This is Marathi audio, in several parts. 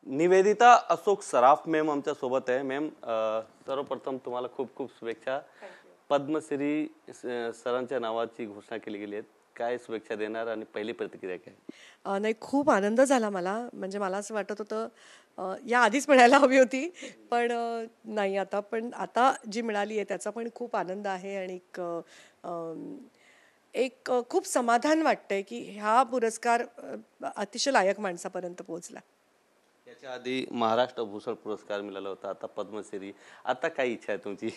निवेदिता अशोक सराफ मॅम आमच्या सोबत आहे. मॅम, सर्वप्रथम तुम्हाला खूप खूप शुभेच्छा. पद्मश्री सरांच्या नावाची घोषणा केली गेली आहे. काय शुभेच्छा देणार आणि पहिली प्रतिक्रिया काय? नाही, खूप आनंद झाला मला. म्हणजे मला असं वाटत होतं या आधीच मिळायला हवी होती, पण नाही, आता जी मिळाली आहे त्याचा पण खूप आनंद आहे. आणि एक खूप समाधान वाटतंय की हा पुरस्कार अतिशय लायक माणसापर्यंत पोहोचला. याच्या आधी महाराष्ट्र भूषण पुरस्कार मिळाला होता, आता पद्मश्री. आता काय इच्छा आहे तुमची?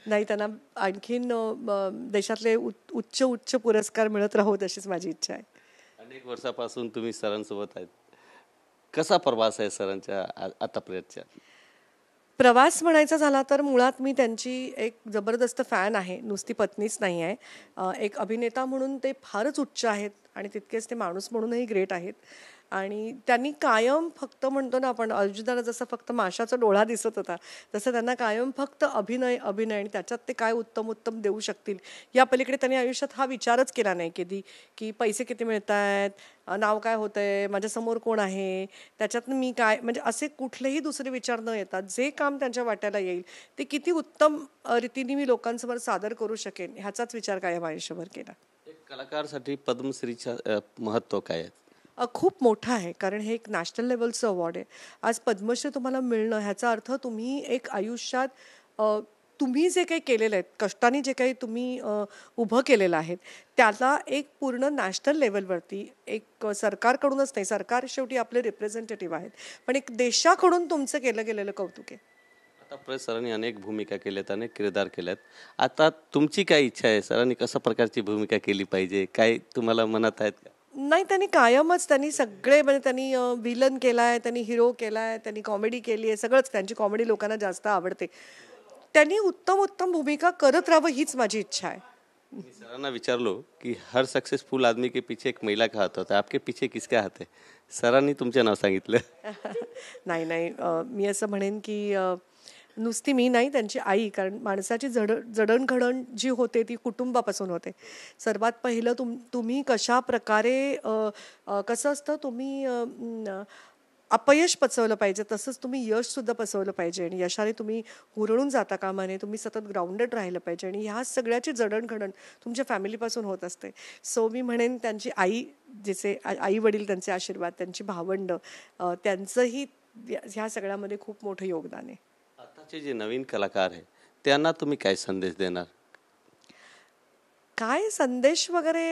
नाही, त्यांना आणखीन देशातले उच्च उच्च पुरस्कार मिळत राहूत अशीच माझी इच्छा आहे. अनेक वर्षापासून तुम्ही सरांसोबत आहेत. कसा प्रवास आहे सरांच्या आतापर्यंतचा? प्रवास म्हणायचा झाला तर मुळात मी त्यांची एक जबरदस्त फॅन आहे, नुसती पत्नीच नाही आहे. एक अभिनेता म्हणून ते फारच उच्च आहेत आणि तितकेच ते माणूस म्हणूनही ग्रेट आहेत. आणि त्यांनी कायम फक्त म्हणतो ना आपण, अर्जुनाला जसं फक्त माशाचा डोळा दिसत होता तसं त्यांना कायम फक्त अभिनय अभिनय, आणि त्याच्यात ते काय उत्तम उत्तम देऊ शकतील या पलीकडे त्यांनी आयुष्यात हा विचारच केला नाही कधी की पैसे किती मिळत आहेत, नाव काय होतंय, माझ्यासमोर कोण आहे, त्याच्यातनं मी काय, म्हणजे असे कुठलेही दुसरे विचार न येतात जे काम त्यांच्या वाट्याला येईल ते किती उत्तम रीतीने मी लोकांसमोर सादर करू शकेन ह्याचाच विचार कायम आयुष्यभर केला. एक कलाकारसाठी पद्मश्रीच्या महत्त्व काय आहे? खूप मोठं आहे, कारण हे एक नॅशनल लेवलचं अवॉर्ड आहे. आज पद्मश्री तुम्हाला मिळणं ह्याचा अर्थ तुम्ही एक आयुष्यात तुम्ही जे काही केलेलं आहे, कष्टाने जे काही तुम्ही उभं केलेलं आहे त्याला एक पूर्ण नॅशनल लेवलवरती एक सरकारकडूनच नाही, सरकार शेवटी आपले रिप्रेझेंटेटिव्ह आहेत, पण एक देशाकडून तुमचं केलं गेलेलं कौतुक आहे. आता सरांनी अनेक भूमिका केल्यात, अनेक किरदार केल्यात. आता तुमची काय इच्छा आहे? सरांनी कशा प्रकारची भूमिका केली पाहिजे, काय तुम्हाला मनात आहेत का? नाही, त्यांनी सगळे, म्हणजे त्यांनी विलन केलाय, त्यांनी हिरो केलाय, त्यांनी कॉमेडी केली आहे, सगळंच. त्यांची कॉमेडी लोकांना जास्त आवडते. त्यांनी उत्तम उत्तम भूमिका करत राहावं हीच माझी इच्छा आहे. मी सरांना विचारलो की हर सक्सेसफुल आदमी के पीछे एक महिला का हात होता, आपके पीछे किसका हात है? सरांनी तुमचे नाव सांगितलं. नाही नाही, मी असं म्हणेन की नुसती मी नाही, त्यांची आई. कारण माणसाची जडणघडण जी होते ती कुटुंबापासून होते. सर्वात पहिलं तुम्ही कशा प्रकारे कसं असतं, तुम्ही अपयश पचवलं पाहिजे, तसंच तुम्ही यशसुद्धा पचवलं पाहिजे. आणि यशाने तुम्ही हुरळून जाता कामा नये, तुम्ही सतत ग्राउंडेड राहिलं पाहिजे. आणि ह्या सगळ्याची जडणघडण तुमच्या फॅमिलीपासून होत असते. सो मी म्हणेन त्यांची आई, जिचे आई वडील, त्यांचे आशीर्वाद, त्यांची भावंडं, त्यांचंही ह्या सगळ्यामध्ये खूप मोठं योगदान आहे. आताचे जे नवीन कलाकार आहे त्यांना तुम्ही काय संदेश देणार? काय संदेश वगैरे,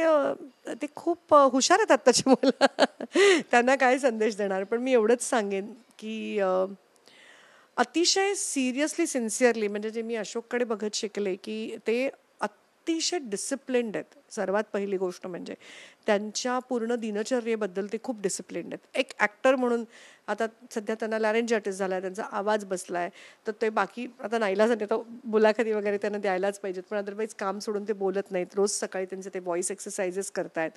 ते खूप हुशार आहेत आत्ताची मुलं. त्यांना काय संदेश देणार, पण मी एवढंच सांगेन की अतिशय सिरियसली, सिन्सिअरली, म्हणजे जे मी अशोककडे बघत शिकले की ते अतिशय डिसिप्लिन्ड आहेत. सर्वात पहिली गोष्ट म्हणजे त्यांच्या पूर्ण दिनचर्येबद्दल ते खूप डिसिप्लिन्ड आहेत. एक ॲक्टर म्हणून आता सध्या त्यांना लॅरेंजायटिस झाला आहे, त्यांचा आवाज बसला आहे, तर ते बाकी आता नाईलाजाने तर मुलाखती वगैरे त्यांना द्यायलाच पाहिजेत, पण अदरवाईज काम सोडून ते बोलत नाहीत. रोज सकाळी त्यांचे ते व्हॉईस एक्सरसाइजेस करतायत,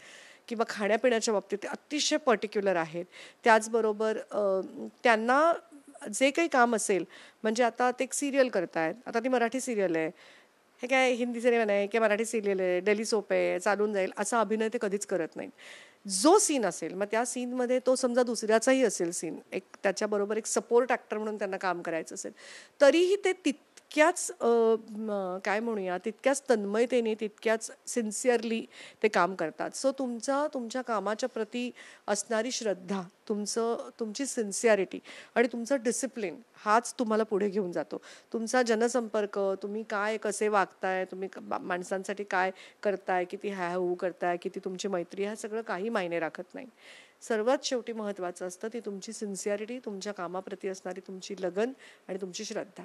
किंवा खाण्यापिण्याच्या बाबतीत ते अतिशय पर्टिक्युलर आहेत. त्याचबरोबर त्यांना जे काही काम असेल, म्हणजे आता ते एक सिरियल करतायत, आता ती मराठी सिरियल आहे, हे काय हिंदी सिनेमा नाही की मराठी सिरियल आहे, डेली सोप आहे, चालून जाईल, असा अभिनय ते कधीच करत नाहीत. जो सीन असेल, मग त्या सीनमध्ये तो समजा दुसऱ्याचाही असेल सीन, एक त्याच्याबरोबर एक सपोर्ट ॲक्टर म्हणून त्यांना काम करायचं असेल, तरीही ते तितक्याच काय म्हणूया, तितक्याच तन्मयतेने, तितक्याच सिन्सिअरली ते काम करतात. सो तुमच्या कामाच्या प्रती असणारी श्रद्धा, तुमची सिन्सिअरिटी आणि तुमचं डिसिप्लिन हाच तुम्हाला पुढे घेऊन जातो. तुमचा जनसंपर्क, तुम्ही काय कसे वागताय, तुम्ही माणसांसाठी काय करताय, किती हॅहू करताय, किती तुमची मैत्री, ह्या सगळं काही मायने राखत नाही. सर्वात शेवटी महत्त्वाचं असतं ती तुमची सिन्सिअरिटी, तुमच्या कामाप्रती असणारी तुमची लगन आणि तुमची श्रद्धा.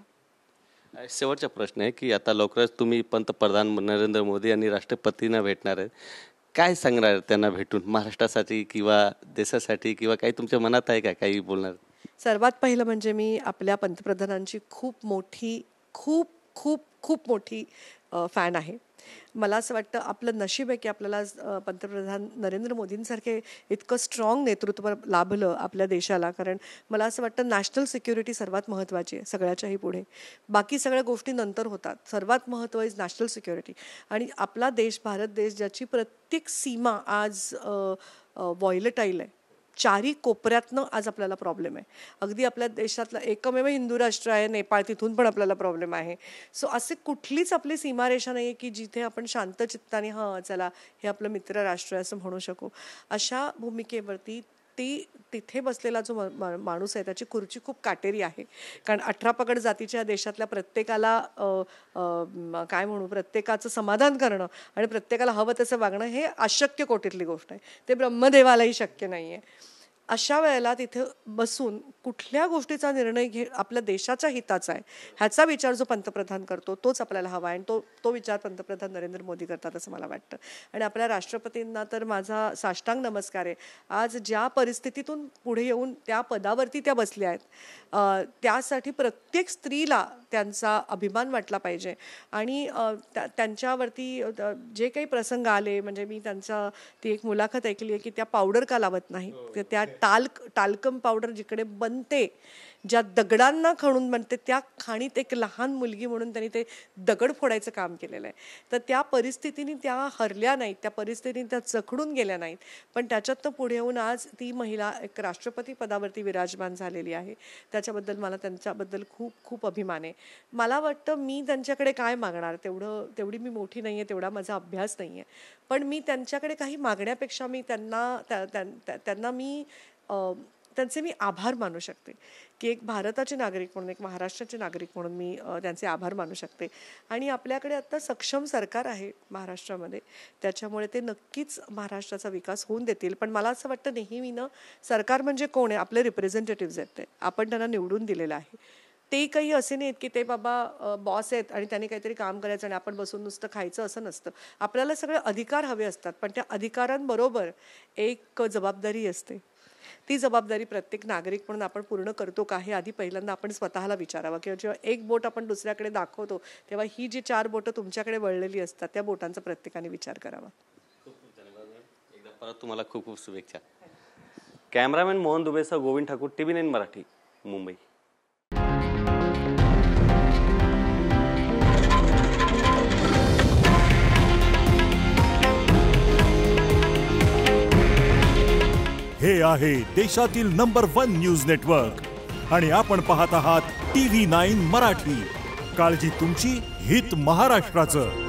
शेवटचा प्रश्न आहे की आता लवकरच तुम्ही पंतप्रधान नरेंद्र मोदी आणि राष्ट्रपतींना भेटणार आहेत. काय सांगणार त्यांना भेटून, महाराष्ट्रासाठी किंवा देशासाठी, किंवा काही तुमच्या मनात आहे का काही बोलणार? सर्वात पहिलं म्हणजे मी आपल्या पंतप्रधानांची खूप मोठी, खूप खूप खूप मोठी फॅन आहे. मला असं वाटतं आपलं नशीब आहे की आपल्याला पंतप्रधान नरेंद्र मोदींसारखे इतकं स्ट्रॉंग नेतृत्व लाभलं आपल्या देशाला. कारण मला असं वाटतं नॅशनल सिक्युरिटी सर्वात महत्त्वाची आहे सगळ्याच्याही पुढे. बाकी सगळ्या गोष्टी नंतर होतात. सर्वात महत्त्व इज नॅशनल सिक्युरिटी. आणि आपला देश, भारत देश, ज्याची प्रत्येक सीमा आज व्हॉयलेटाईल आहे, चारी कोपऱ्यातनं आज आपल्याला प्रॉब्लेम आहे. अगदी आपल्या देशातलं एकमेव हिंदू राष्ट्र आहे नेपाळ, तिथून पण आपल्याला प्रॉब्लेम आहे. सो असे कुठलीच आपली सीमारेषा नाही आहे की जिथे आपण शांत चित्ताने हां चला हे आपलं मित्र राष्ट्र आहे असं म्हणू शकू. अशा भूमिकेवरती तिथे बसलेला जो माणूस आहे त्याची खुर्ची खूप काटेरी आहे. कारण 18 पगड जातीच्या देशातल्या प्रत्येकाला काय म्हणू, प्रत्येकाचं समाधान करणं आणि प्रत्येकाला हवं तसं वागणं हे अशक्य कोटीतली गोष्ट आहे. ते ब्रह्मदेवालाही शक्य नाही आहे. अशा वेळेला तिथे बसून कुठल्या गोष्टीचा निर्णय आपल्या देशाच्या हिताचा आहे ह्याचा विचार जो पंतप्रधान करतो तोच आपल्याला हवा आहे. आणि तो विचार पंतप्रधान नरेंद्र मोदी करतात असं मला वाटतं. आणि आपल्या राष्ट्रपतींना तर माझा साष्टांग नमस्कार आहे. आज ज्या परिस्थितीतून पुढे येऊन त्या पदावरती त्या बसल्या आहेत त्यासाठी प्रत्येक स्त्रीला त्यांचा अभिमान वाटला पाहिजे. आणि त्यांच्यावरती जे काही प्रसंग आले, म्हणजे मी ती एक मुलाखत ऐकली आहे की त्या पावडर का लावत नाही, त्या टाल्कम पावडर जिकडे बनते, ज्या दगडांना खणून बनते त्या खाणीत एक लहान मुलगी म्हणून त्यांनी ते दगड फोडायचं काम केलेलं आहे. तर त्या परिस्थितीने त्या हरल्या नाहीत, त्या परिस्थितीने त्या जखडून गेल्या नाहीत, पण त्याच्यातनं पुढे येऊन आज ती महिला एक राष्ट्रपती पदावरती विराजमान झालेली आहे. त्याच्याबद्दल मला त्यांच्याबद्दल खूप खूप अभिमान आहे. मला वाटतं मी त्यांच्याकडे काय मागणार, तेवढी मी मोठी नाही आहे, तेवढा माझा अभ्यास नाही आहे, पण मी त्यांच्याकडे काही मागण्यापेक्षा मी त्यांना त्यांचे मी आभार मानू शकते की एक भारताचे नागरिक म्हणून, एक महाराष्ट्राचे नागरिक म्हणून मी त्यांचे आभार मानू शकते. आणि आपल्याकडे आता सक्षम सरकार आहे महाराष्ट्रामध्ये, त्याच्यामुळे ते नक्कीच महाराष्ट्राचा विकास होऊन देतील. पण मला असं वाटतं नेहमीनं सरकार म्हणजे कोण आहे, आपले रिप्रेझेंटेटिव्हज आहेत, ते आपण त्यांना निवडून दिलेलं आहे. ते काही असे नाहीत की ते बाबा बॉस आहेत आणि त्यांनी काहीतरी काम करायचं आणि आपण बसून नुसतं खायचं, असं नसतं. आपल्याला सगळे अधिकार हवे असतात, पण त्या अधिकारांबरोबर एक जबाबदारी असते. ती जबाबदारी प्रत्येक नागरिक म्हणून आपण पूर्ण करतो का हे आधी पहिल्यांदा आपण स्वतःला विचारावं. किंवा जेव्हा एक बोट आपण दुसऱ्याकडे दाखवतो तेव्हा ही जी 4 बोटं तुमच्याकडे वळलेली असतात त्या बोटांचा प्रत्येकाने विचार करावा. एकदा परत तुम्हाला खूप खूप शुभेच्छा. कॅमेरामॅन मोहन दुबेसह गोविंद ठाकूर, TV9 मराठी, मुंबई. हे आहे देशातील नंबर 1 न्यूज नेटवर्क आणि आपण पाहत आहात TV9 मराठी. काळजी तुमची, हित महाराष्ट्राचं.